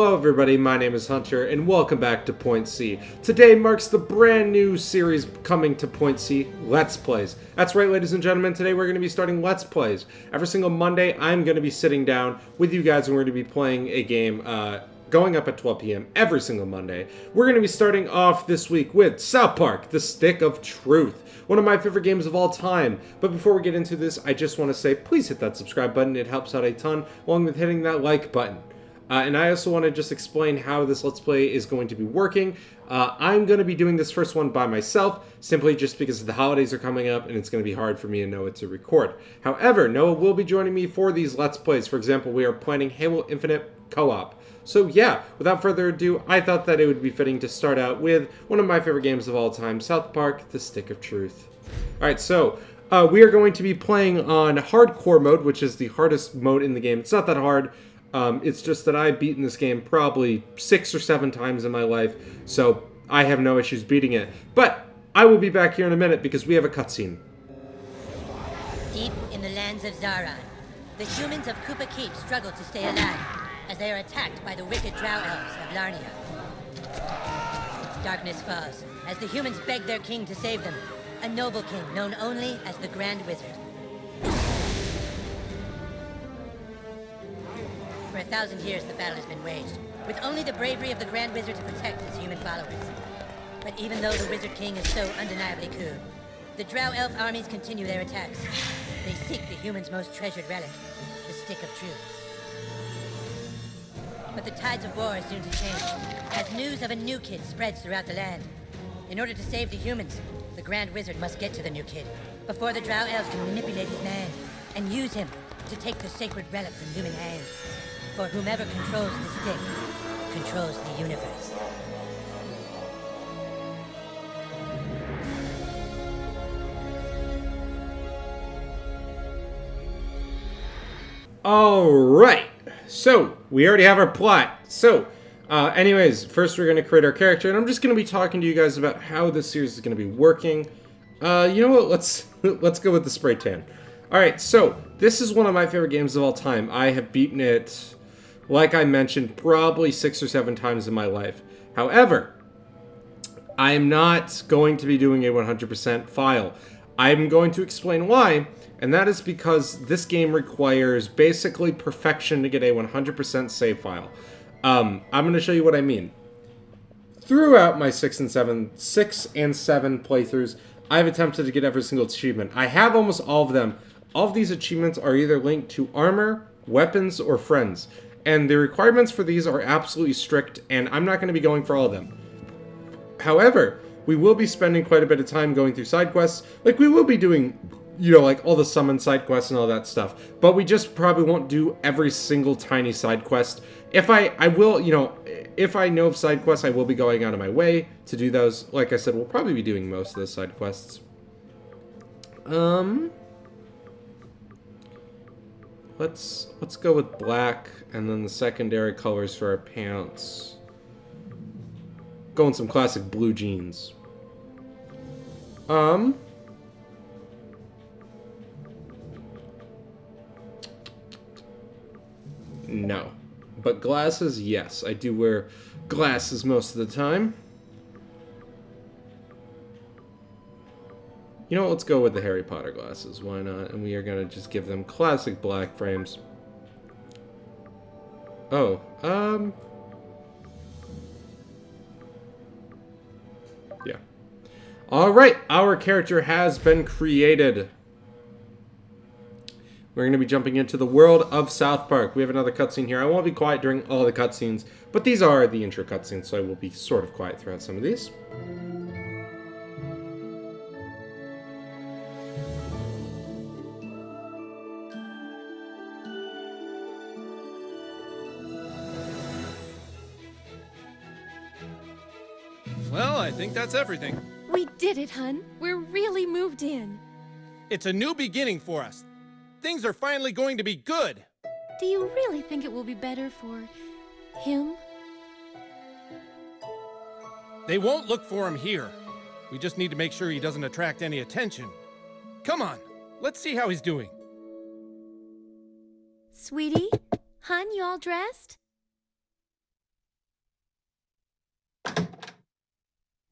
Hello everybody, my name is Hunter, and welcome back to Point C. Today marks the brand new series coming to Point C, Let's Plays. That's right, ladies and gentlemen, today we're going to be starting Let's Plays. Every single Monday, I'm going to be sitting down with you guys and we're going to be playing a game going up at 12 p.m. every single Monday. We're going to be starting off this week with South Park, The Stick of Truth, one of my favorite games of all time. But before we get into this, I just want to say, please hit that subscribe button, it helps out a ton, along with hitting that like button. And I also want to just explain how this Let's Play is going to be working. I'm going to be doing this first one by myself, simply just because the holidays are coming up and it's going to be hard for me and Noah to record. However, Noah will be joining me for these Let's Plays. For example, we are planning Halo Infinite co-op. So yeah, without further ado, I thought that it would be fitting to start out with one of my favorite games of all time, South Park, The Stick of Truth. Alright, so we are going to be playing on hardcore mode, which is the hardest mode in the game. It's not that hard. It's just that I've beaten this game probably 6 or 7 times in my life, so I have no issues beating it. But I will be back here in a minute because we have a cutscene. Deep in the lands of Zaron, the humans of Koopa Keep struggle to stay alive as they are attacked by the wicked drow elves of Larnia. Darkness falls as the humans beg their king to save them, a noble king known only as the Grand Wizard. For 1,000 years, the battle has been waged, with only the bravery of the Grand Wizard to protect his human followers. But even though the Wizard King is so undeniably cool, the Drow Elf armies continue their attacks. They seek the humans' most treasured relic, the Stick of Truth. But the tides of war are soon to change, as news of a new kid spreads throughout the land. In order to save the humans, the Grand Wizard must get to the new kid, before the Drow Elves can manipulate his mind, and use him to take the sacred relic from human hands. For whomever controls the stick, controls the universe. Alright, so we already have our plot. So, anyways, first we're going to create our character, and I'm just going to be talking to you guys about how this series is going to be working. You know what, let's go with the spray tan. Alright, so, this is one of my favorite games of all time. I have beaten it, like I mentioned, probably 6 or 7 times in my life. However, I am not going to be doing a 100% file. I'm going to explain why, and that is because this game requires basically perfection to get a 100% save file. I'm going to show you what I mean. Throughout my 6 and 7 playthroughs, I've attempted to get every single achievement. I have almost all of them. All of these achievements are either linked to armor, weapons, or friends. And the requirements for these are absolutely strict, and I'm not going to be going for all of them. However, we will be spending quite a bit of time going through side quests. Like, we will be doing, you know, like, all the summon side quests and all that stuff. But we just probably won't do every single tiny side quest. If I will, you know, if I know of side quests, I will be going out of my way to do those. Like I said, we'll probably be doing most of those side quests. Let's go with black, and then the secondary colors for our pants. Going some classic blue jeans. No. But glasses, yes. I do wear glasses most of the time. You know what, let's go with the Harry Potter glasses, why not? And we are going to just give them classic black frames. Oh, yeah. Alright, our character has been created. We're going to be jumping into the world of South Park. We have another cutscene here. I won't be quiet during all the cutscenes, but these are the intro cutscenes, so I will be sort of quiet throughout some of these. Well, I think that's everything. We did it, hun. We're really moved in. It's a new beginning for us. Things are finally going to be good. Do you really think it will be better for him? They won't look for him here. We just need to make sure he doesn't attract any attention. Come on, let's see how he's doing. Sweetie? Hun, you all dressed?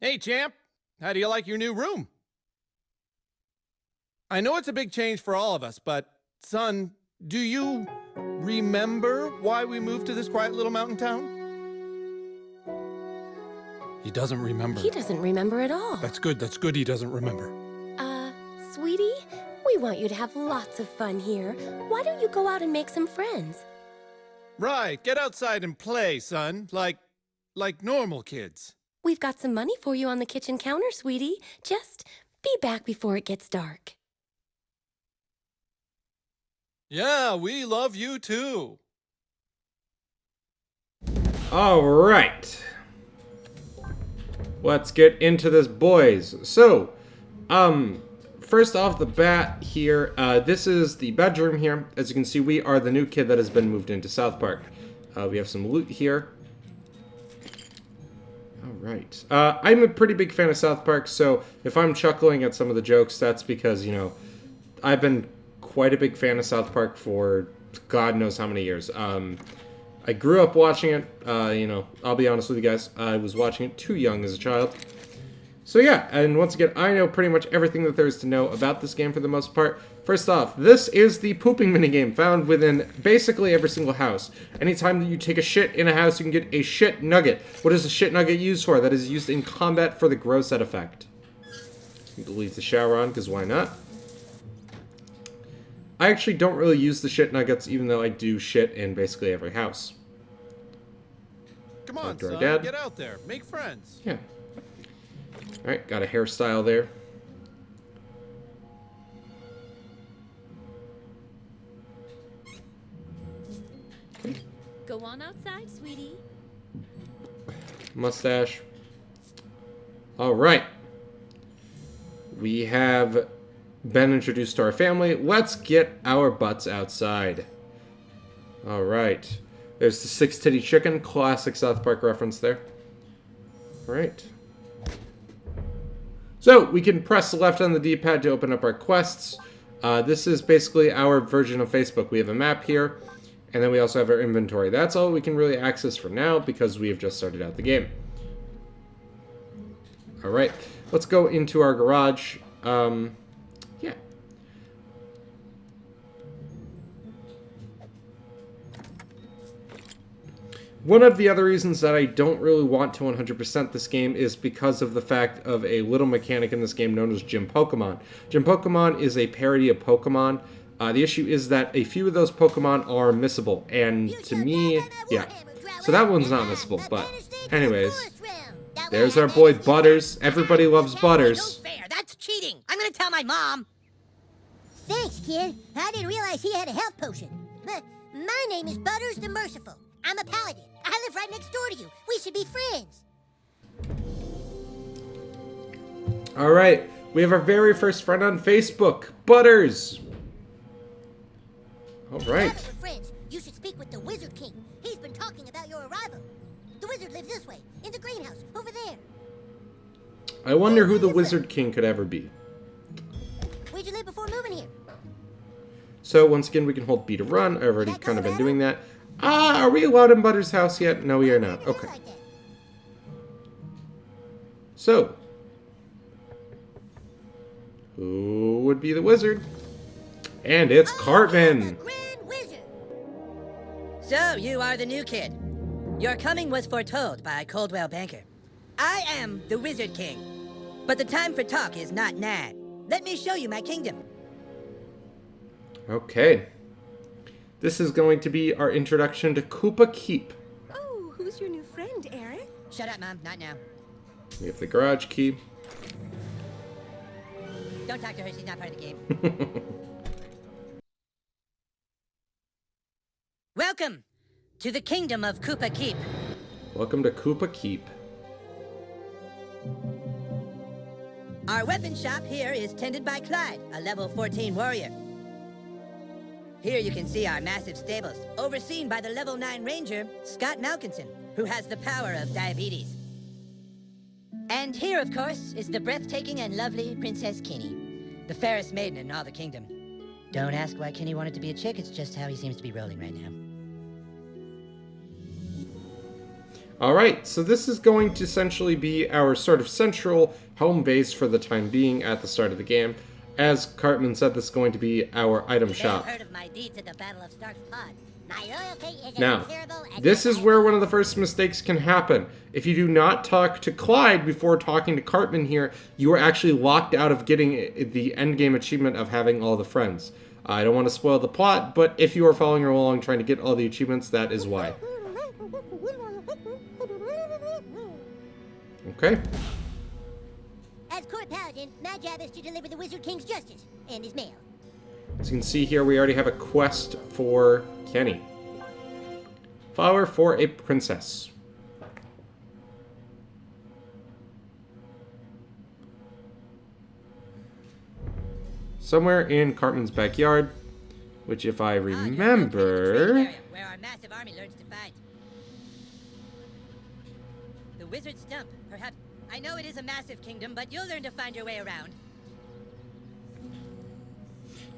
Hey, champ. How do you like your new room? I know it's a big change for all of us, but, son, do you remember why we moved to this quiet little mountain town? He doesn't remember. He doesn't remember at all. That's good he doesn't remember. Sweetie, we want you to have lots of fun here. Why don't you go out and make some friends? Right, get outside and play, son. Like normal kids. We've got some money for you on the kitchen counter, sweetie. Just be back before it gets dark. Yeah, we love you too. All right. Let's get into this, boys. So, first off the bat here, this is the bedroom here. As you can see, we are the new kid that has been moved into South Park. We have some loot here. All right. I'm a pretty big fan of South Park, so if I'm chuckling at some of the jokes, that's because, you know, I've been quite a big fan of South Park for God knows how many years. I grew up watching it, you know, I'll be honest with you guys, I was watching it too young as a child. So yeah, and once again, I know pretty much everything that there is to know about this game for the most part. First off, this is the pooping minigame found within basically every single house. Anytime that you take a shit in a house, you can get a shit nugget. What is a shit nugget used for? That is used in combat for the gross out effect. You can leave the shower on, because why not? I actually don't really use the shit nuggets, even though I do shit in basically every house. Come on, After son, Dad. get out there. Make friends. Yeah. Alright, got a hairstyle there. Go on outside, sweetie. Mustache. Alright. We have been introduced to our family. Let's get our butts outside. Alright. There's the 6-titty chicken. Classic South Park reference there. Alright. So, we can press left on the D-pad to open up our quests. This is basically our version of Facebook. We have a map here, and then we also have our inventory. That's all we can really access for now, because we have just started out the game. Alright, let's go into our garage. Yeah. One of the other reasons that I don't really want to 100% this game is because of the fact of a little mechanic in this game known as Gym Pokemon. Gym Pokemon is a parody of Pokemon. The issue is that a few of those Pokemon are missable, and to me, yeah. So that one's not missable, but anyways. There's our boy Butters. Everybody loves Butters. No fair. That's cheating. I'm gonna tell my mom. Thanks, kid. I didn't realize he had a health potion. My name is Butters the Merciful. I'm a paladin. I live right next door to you. We should be friends. Alright, we have our very first friend on Facebook, Butters. Alright. Now that we're friends, you should speak with the Wizard King. He's been talking about your arrival. The wizard lives this way, in the greenhouse, over there. I wonder who the Wizard King could ever be. Where'd you live before moving here? So once again, we can hold B to run. I've already kind of been doing that. Are we allowed in Butters' house yet? No, we are not. Okay. So, who would be the wizard? And it's Cartman. Grand Wizard. So, you are the new kid. Your coming was foretold by Coldwell Banker. I am the Wizard King. But the time for talk is not now. Let me show you my kingdom. Okay. This is going to be our introduction to Koopa Keep. Oh, who's your new friend, Eric? Shut up, Mom. Not now. We have the garage key. Don't talk to her. She's not part of the game. Welcome to the kingdom of Koopa Keep. Welcome to Koopa Keep. Our weapon shop here is tended by Clyde, a level 14 warrior. Here you can see our massive stables, overseen by the level 9 ranger, Scott Malkinson, who has the power of diabetes. And here, of course, is the breathtaking and lovely Princess Kenny, the fairest maiden in all the kingdom. Don't ask why Kenny wanted to be a chick, it's just how he seems to be rolling right now. Alright, so this is going to essentially be our sort of central home base for the time being at the start of the game. As Cartman said, this is going to be our item shop. Heard of my deeds at the Battle of Stark's Pod. My loyalty is Now, incomparable and this is where one of the first mistakes can happen. If you do not talk to Clyde before talking to Cartman here, you are actually locked out of getting the endgame achievement of having all the friends. I don't want to spoil the plot, but if you are following along trying to get all the achievements, that is why. Okay. As Court Paladin, my job is to deliver the Wizard King's justice and his mail. As you can see here, we already have a quest for Kenny. Flower for a princess. Somewhere in Cartman's backyard, which if I remember... Where our massive army learns to fight. The wizard stump, perhaps. I know it is a massive kingdom, but you'll learn to find your way around.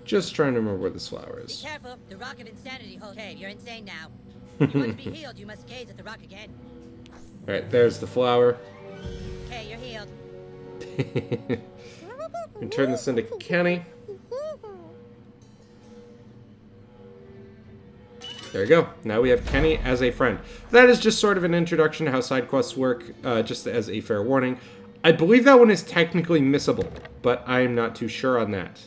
Just trying to remember where this flower Be is. careful, the rock of insanity holds. Okay, you're insane now. You want to be healed, you must gaze at the rock again. Alright, there's the flower. Okay, you're healed. We turn this into Kenny. There you go. Now we have Kenny as a friend. That is just sort of an introduction to how side quests work, just as a fair warning. I believe that one is technically missable, but I'm not too sure on that.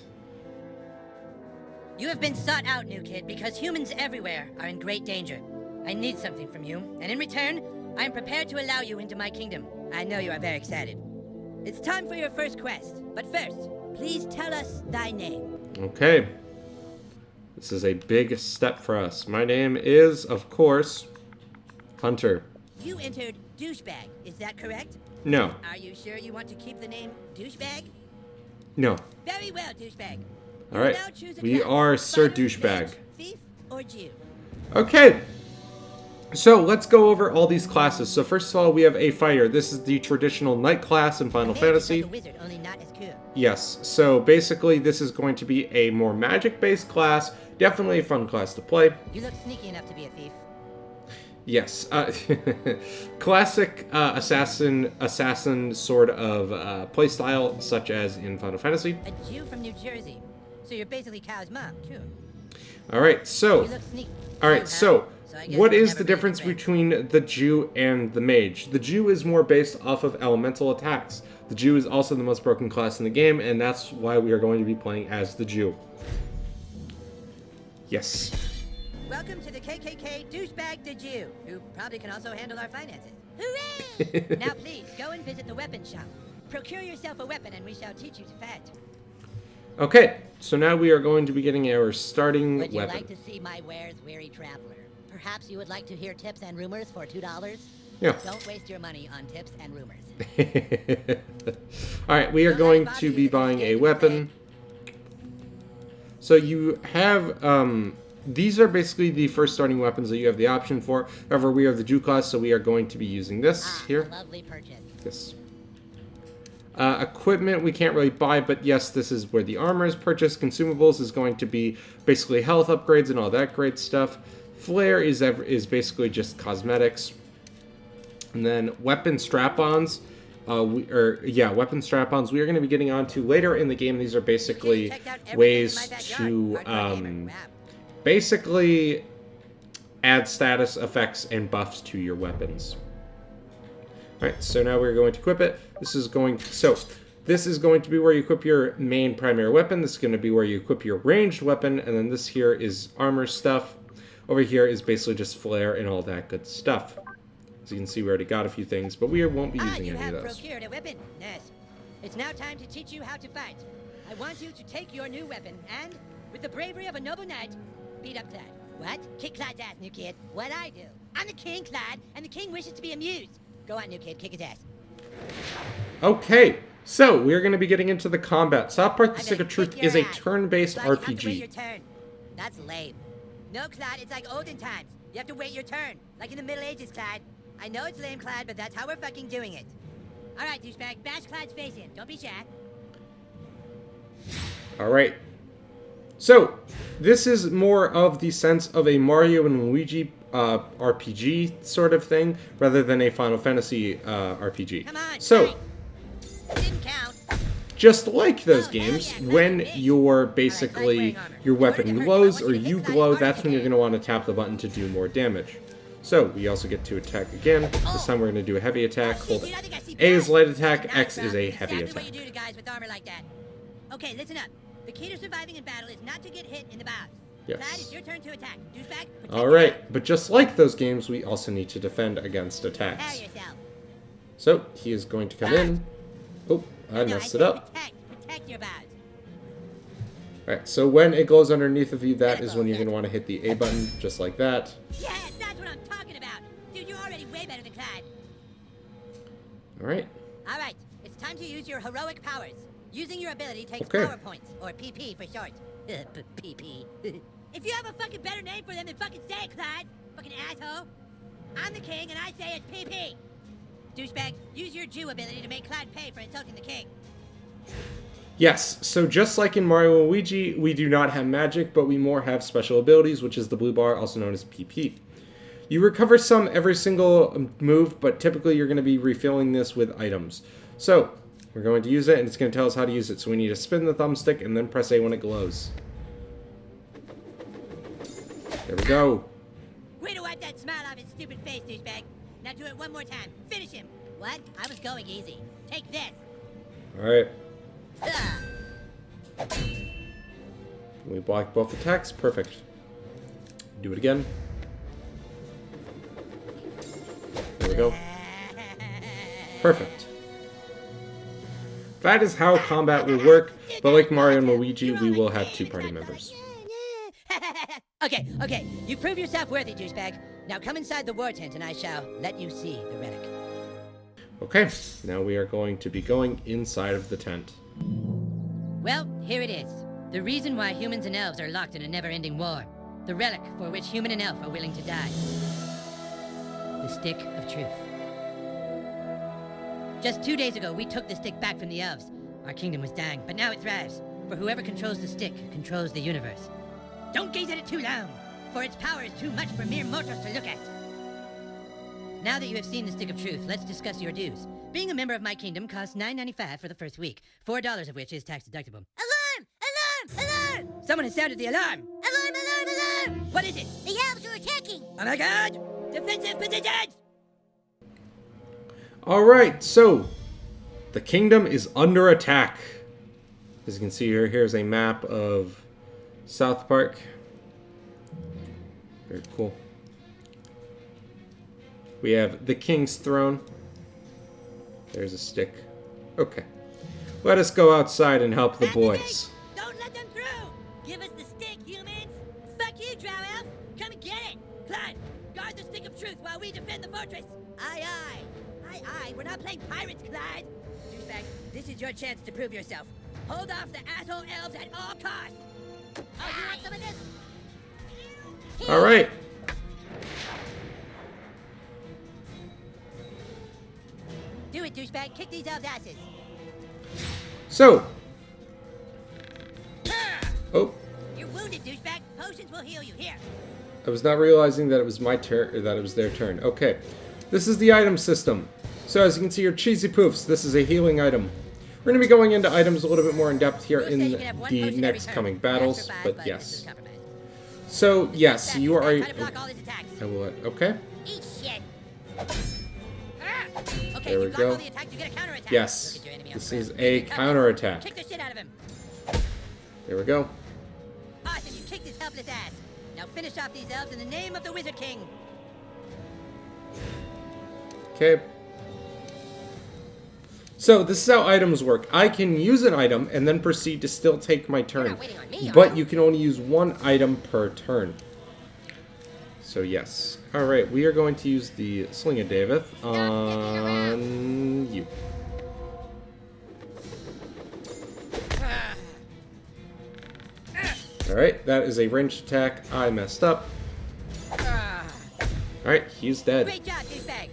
You have been sought out, new kid, because humans everywhere are in great danger. I need something from you, and in return, I am prepared to allow you into my kingdom. I know you are very excited. It's time for your first quest, but first, please tell us thy name. Okay. This is a big step for us. My name is, of course, Hunter. You entered douchebag, is that correct? No. Are you sure you want to keep the name douchebag? No. Very well, douchebag. All right. Now choose a We class. are Sir Fighter, Douchebag. mage, thief, or Jew. Okay. So let's go over all these classes. So first of all, we have a fighter. This is the traditional knight class in Final Mage is like Fantasy. a wizard, only not as cool. Yes. So basically, this is going to be a more magic-based class. Definitely a fun class to play. You look sneaky enough to be a thief. Yes. Classic assassin sort of playstyle, such as in Final Fantasy. A Jew from New Jersey. So you're basically Kyle's mom, too. All right. So. You look sneaky. All right, so I guess what we'll is never the be difference friends. between the Jew and the mage? The Jew is more based off of elemental attacks. The Jew is also the most broken class in the game, and that's why we are going to be playing as the Jew. Yes. Welcome to the KKK douchebag the Jew, who probably can also handle our finances. Hooray! Now please, go and visit the weapon shop. Procure yourself a weapon and we shall teach you to fight. Okay, so now we are going to be getting our starting Would you weapon. like to see my wares, weary traveler? Perhaps you would like to hear tips and rumors for $2? Yeah. Don't waste your money on tips and rumors. Alright, we are going to be buying a weapon. So you have, these are basically the first starting weapons that you have the option for. However, we are the Jew class, so we are going to be using this here. A lovely purchase. Yes. Equipment we can't really buy, but yes, this is where the armor is purchased. Consumables is going to be basically health upgrades and all that great stuff. Flare is basically just cosmetics. And then weapon strap-ons. Weapon strap-ons we are going to be getting onto later in the game. These are basically ways to basically add status effects and buffs to your weapons. Alright, so now we're going to equip it. This is going to be where you equip your main primary weapon. This is going to be where you equip your ranged weapon, and then this here is armor stuff. Over here is basically just flare and all that good stuff. As you can see, we already got a few things, but we won't be using any of those. Procured a weapon. Yes. It's now time to teach you how to fight. I want you to take your new weapon and, with the bravery of a noble knight, beat up Clyde. What? Kick Clyde's ass, new kid. What I do? I'm the king, Clyde, and the king wishes to be amused. Go on, new kid, kick his ass. Okay, so we're going to be getting into the combat. South Park: The Stick of Kick Truth your is a ass. turn-based Clyde, you have to wait your RPG. turn. That's lame. No, Clyde, it's like olden times. You have to wait your turn, like in the Middle Ages, Clyde. I know it's lame, Clyde, but that's how we're fucking doing it. All right, douchebag, bash Clyde's face in. Don't be shy. Alright. So, this is more of the sense of a Mario and Luigi RPG sort of thing rather than a Final Fantasy RPG. Come on, So, fight. Didn't count. just like those games, when your basically your weapon glows or you glow, that's when you're going to want to tap the button to do more damage. So we also get to attack again. This time we're going to do a heavy attack. Hold it. A is light attack, X is a heavy Exactly what attack. you do to guys with armor like that. Okay, listen up. The key to surviving in battle is not to get hit in the bows. Yes. Clyde, it's your turn to attack. Douchebag, protect Alright, but just like those games, we also need to defend against Prepare attacks. yourself. So he is going to come in. Oh, I No, messed it said up. Protect your bows. Alright, so when it glows underneath of you, that is when you're going to want to hit the A button, just like that. Yeah, that's what I'm talking about. Dude, you're already way better than Clyde. Alright, All right, it's time to use your heroic powers. Using your ability takes Okay. power points, or PP for short. PP. If you have a fucking better name for them, then fucking say it, Clyde. Fucking asshole. I'm the king, and I say it's PP. Douchebag, use your Jew ability to make Clyde pay for insulting the king. yes, so just like in Mario and Luigi, we do not have magic, but we more have special abilities, which is the blue bar, also known as PP. You recover some every single move, but typically you're going to be refilling this with items. So, we're going to use it, and it's going to tell us how to use it. So we need to spin the thumbstick and then press A when it glows. There we go. Way to wipe that smile off his stupid face, douchebag. Now do it one more time. Finish him. What? I was going easy. Take this. Alright. Ah. We block both attacks. Perfect. Do it again. There we go. Perfect. That is how combat will work, but like Mario and Luigi, we will have two party members. Okay. You prove yourself worthy, douchebag. Now come inside the war tent and I shall let you see the relic. Okay, now we are going to be going inside of the tent. Well, here it is. The reason why humans and elves are locked in a never-ending war. The relic for which human and elf are willing to die. The Stick of Truth. Just 2 days ago, we took the stick back from the elves. Our kingdom was dying, but now it thrives. For whoever controls the stick controls the universe. Don't gaze at it too long, for its power is too much for mere mortals to look at. Now that you have seen the Stick of Truth, let's discuss your dues. Being a member of my kingdom costs $9.95 for the first week, $4 of which is tax deductible. Alarm! Alarm! Alarm! Someone has sounded the alarm! Alarm! Alarm! Alarm! What is it? The elves are attacking! Oh my god! Defensive positions! Alright, so the kingdom is under attack. As you can see here, here's a map of South Park. Very cool. We have the king's throne. There's a stick. Okay. Let us go outside and help the boys. Don't let them through! Give us the stick, humans! Fuck you, Drow Elf! Come and get it! Clyde, guard the Stick of Truth while we defend the fortress! Aye, aye! Aye, we're not playing pirates, Clyde! Douchebag, this is your chance to prove yourself. Hold off the asshole elves at all costs! Oh, you want some of this? Alright. Do it, douchebag! Kick these elves' asses! So. Oh, You're wounded, douchebag! Potions will heal you. Here! I was not realizing that it was my turn, or that it was their turn. Okay. This is the item system. So as you can see here, Cheesy Poofs. This is a healing item. We're going to be going into items a little bit more in depth here We'll in say you can have one the potion next every turn. coming Ask battles, for five, but this yes. is compromised. So yes, you are. Try to block all his attacks. I will. Okay. Eat shit! Ah! Okay, There we you block go. all the attacks, you get a counterattack. Yes, Look at your enemy on this the is ground. a Kick the counterattack. Kick the shit out of him. There we go. Awesome, you kicked his helpless ass. Now finish off these elves in the name of the Wizard King. Okay. So this is how items work. I can use an item and then proceed to still take my turn. not waiting on me, are But you? you can only use one item per turn. So yes. Alright, we are going to use the Sling of Davith on you. Alright, that is a ranged attack. I messed up. Alright, he's dead. Great job, douchebag.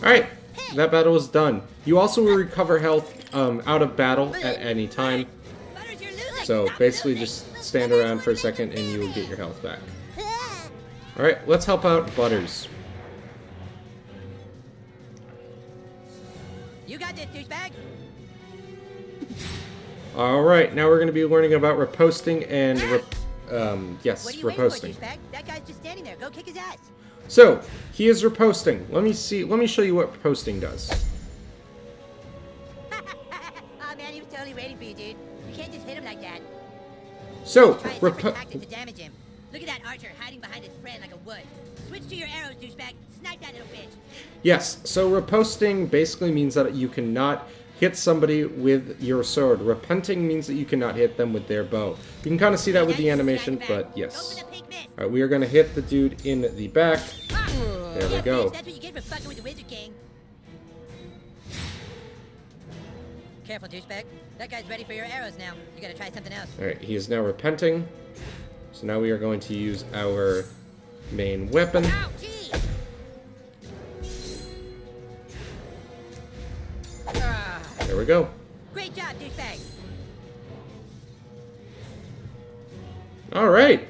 Alright, that battle is done. You also will recover health out of battle at any time. Butters, you're losing. So Stop basically losing. just stand around for a second and you will get your health back. Alright, let's help out Butters. You got this, douchebag. Alright, now we're going to be learning about reposting and, yes, What are you waiting for, reposting. douchebag? That guy's just standing there. Go kick his ass. So, he is reposting. Let me show you what reposting does. Oh man, he was totally waiting for you, dude. You can't just hit him like that. So, Try a different tactic to damage him. Look at that archer hiding behind his friend like a wood. Switch to your arrows, douchebag. Snipe that little bitch. yes, so reposting basically means that you cannot hit somebody with your sword. Repenting means that you cannot hit them with their bow. You can kind of see that with the animation, but yes. Alright, we are going to hit the dude in the back. There we go. That's what you get for fucking with the Wizard King. Careful, douchebag. That guy's ready for your arrows now. You gotta try something else. Alright, he is now repenting. So now we are going to use our main weapon. Ow, gee! There we go. Great job, douchebag. Alright.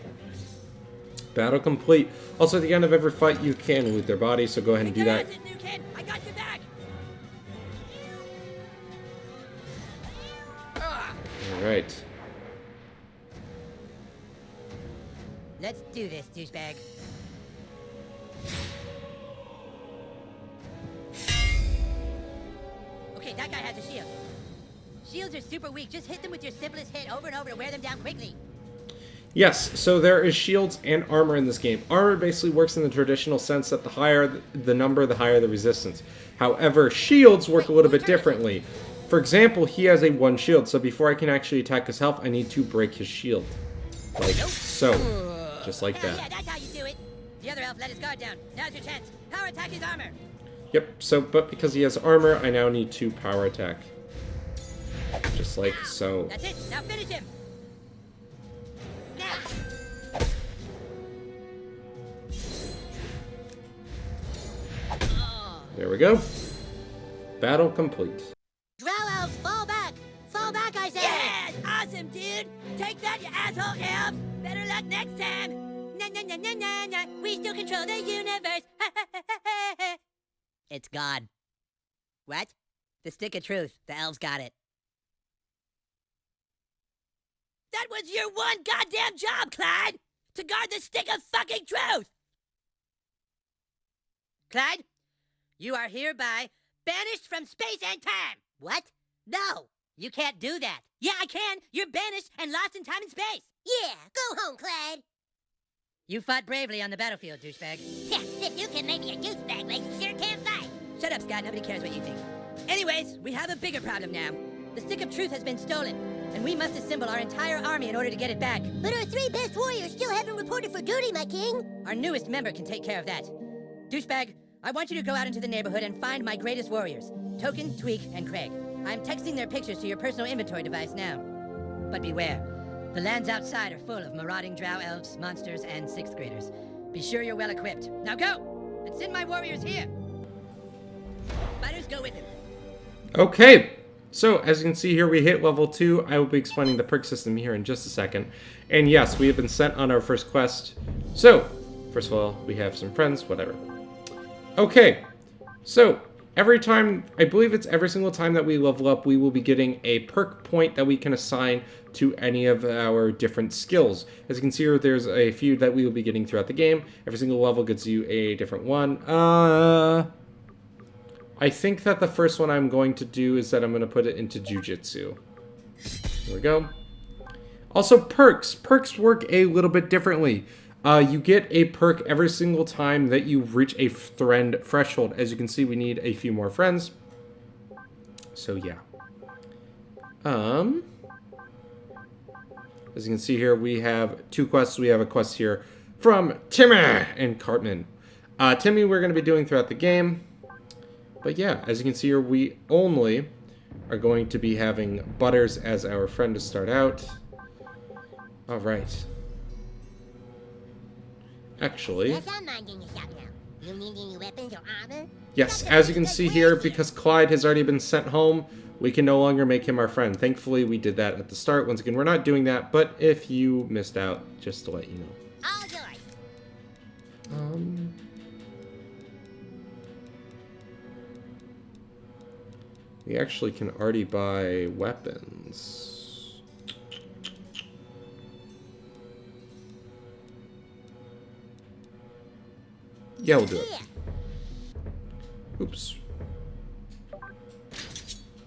Battle complete. Also, at the end of every fight, you can loot their body, so go ahead and do that. New kid. I got your back. Alright. Let's do this, douchebag. Okay, that guy has a shield. Shields are super weak. Just hit them with your simplest hit over and over to wear them down quickly. Yes, so there is shields and armor in this game. Armor basically works in the traditional sense that the higher the number, the higher the resistance. However, shields work a little bit differently. For example, he has a 1 shield, so before I can actually attack his health, I need to break his shield. Like so. Just like Hell that. yeah, that's how you do it. The other elf let his guard down. Now's your chance. Power attack his armor. Yep, so, but because he has armor, I now need to power attack. Just like so. That's it. Now finish him. Now. There we go. Battle complete. Drow elves, fall back! Fall back, I say! Yes! Awesome, dude! Take that, you asshole elf! Better luck next time! Na na na na na na! We still control the universe! It's God. What? The stick of truth. The elves got it. That was your one goddamn job, Clyde! To guard the stick of fucking truth! Clyde, you are hereby banished from space and time! What? No! You can't do that. Yeah, I can! You're banished and lost in time and space! Yeah, go home, Clyde! You fought bravely on the battlefield, douchebag. Yeah, if you can make me a douchebag, like you sure can fight! Shut up, Scott. Nobody cares what you think. Anyways, we have a bigger problem now. The stick of truth has been stolen, and we must assemble our entire army in order to get it back. But our 3 best warriors still haven't reported for duty, my king! Our newest member can take care of that. Douchebag, I want you to go out into the neighborhood and find my greatest warriors, Token, Tweak, and Craig. I'm texting their pictures to your personal inventory device now. But beware. The lands outside are full of marauding drow elves, monsters, and 6th graders. Be sure you're well equipped. Now go! And send my warriors here! Fighters, go with him. Okay, so as you can see here, we hit level 2. I will be explaining the perk system here in just a second. And yes, we have been sent on our first quest. So, first of all, we have some friends, whatever. Okay, so every time, I believe it's every single time that we level up, we will be getting a perk point that we can assign to any of our different skills. As you can see here, there's a few that we will be getting throughout the game. Every single level gives you a different one. I think that the first one I'm going to do is that I'm going to put it into Jiu-Jitsu. There we go. Also, perks. Perks work a little bit differently. You get a perk every single time that you reach a friend threshold. As you can see, we need a few more friends. So, yeah. As you can see here, we have 2 quests. We have a quest here from Timmy and Cartman. Timmy we're going to be doing throughout the game. But yeah, as you can see here, we only are going to be having Butters as our friend to start out. Alright. Actually, Yes, I'm minding the shop now. You need any weapons or armor? yes, as you can see here, because Clyde has already been sent home, we can no longer make him our friend. Thankfully, we did that at the start. Once again, we're not doing that, but if you missed out, just to let you know. All yours. We actually can already buy weapons. Yeah, we'll do it. Oops.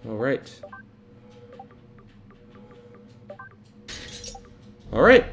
All right. All right.